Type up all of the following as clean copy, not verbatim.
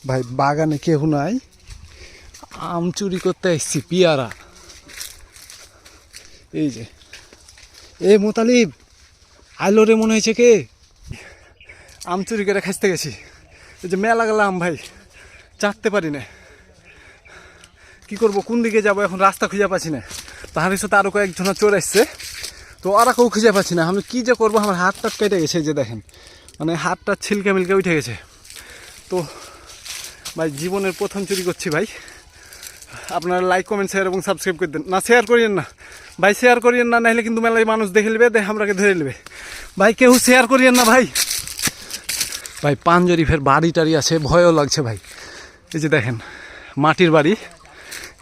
ভাই বাগানে কেউ নাই, আম চুরি করতে এসছি পিয়ারা। এই যে এ মোতালিব আইলো রে, মনে হয়েছে কে? আম চুরি করে খাইতে গেছি। এই যে মেলা গেল আম ভাই, চাটতে পারি না, কি করবো, কোন দিকে যাবো এখন, রাস্তা খুঁজে পাচ্ছি না। তাহার সাথে আরো কয়েকজনা চোর আসছে, তো ওরা কেউ খুঁজে পাচ্ছি না। আমি কি যে করবো, আমার হাত টাত কেটে গেছে, এই যে দেখেন, মানে হাতটা ছিলকে মিলকে উঠে গেছে। তো ভাই জীবনের প্রথম চুরি করছি ভাই। আপনারা লাইক কমেন্ট শেয়ার এবং সাবস্ক্রাইব করে দেন। না শেয়ার করিয়েন না ভাই, শেয়ার করিয়েন না, নাহলে কিন্তু মেলায় মানুষ দেখে নেবে, দেখে আমরাকে ধরে নেবে ভাই। কেউ শেয়ার করিয়েন না ভাই। ভাই পাঞ্জরি ফের বাড়ি টাড়ি আছে, ভয়ও লাগছে ভাই। এই যে দেখেন মাটির বাড়ি,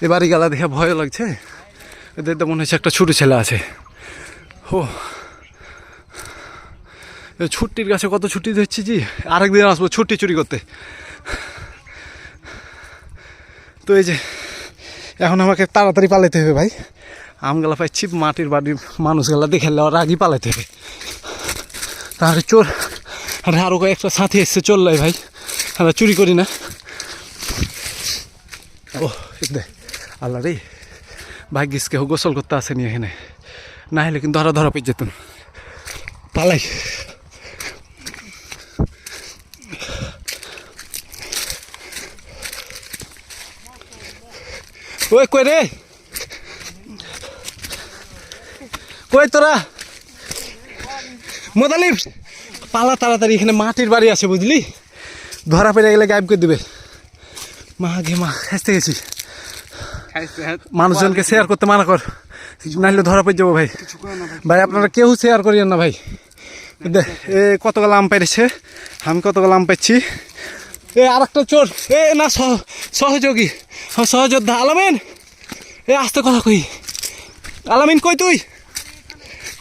এই বাড়ি গেলা দেখে ভয়ও লাগছে। এদের তো মনে হচ্ছে একটা ছোটো ছেলে আছে। ও ছুটির কাছে কত ছুটি দিচ্ছি জি, আরেকদিন আসবো ছুটি চুরি করতে। তো এই যে এখন আমাকে তাড়াতাড়ি পালাইতে হবে ভাই। আমগুলা পাইছি, মাটির বাড়ির মানুষগুলা দেখে নেওয়ার আগেই পালাইতে হবে, তাহলে চোর আরও কয়েকটা সাথী এসছে চললাই ভাই, আমরা চুরি করি না। ও দে আল্লাহ রে, ভাগ্যিস কেউ গোসল করতে আসেনি এখানে, না হলে কিন্তু আরো ধরা পেয়ে যেত। পালাই। ওই কই রে, কই তোরা? মোতালিব পালা তাড়াতাড়ি, এখানে মাটির বাড়ি আছে বুঝলি, ধরা পেরে গেলে গায়েব করে দেবে। মা গে মা, খাইতে গেছি। মানুষজনকে শেয়ার করতে মানা কর, নাহলে ধরা পেয়ে যাবো ভাই। ভাই আপনারা কেউ শেয়ার করিয়েন না ভাই। এ কতগুলো আম পেরেছে, আমি কতগুলো আম পাচ্ছি। এ আর একটা চোর, এ না সহযোগী, সহযোদ্ধা আলামিন, এ আসতে কথা কই। আলামিন কই তুই?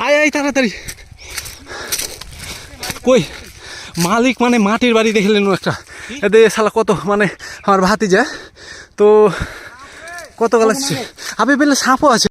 আয় আয় তাড়াতাড়ি। কই মালিক, মানে মাটির বাড়ি দেখলেন একটা, এদের শালা কত, মানে আমার ভাতি যায় তো কত গাল আসছে, আপনি পেলে সাপও আছে।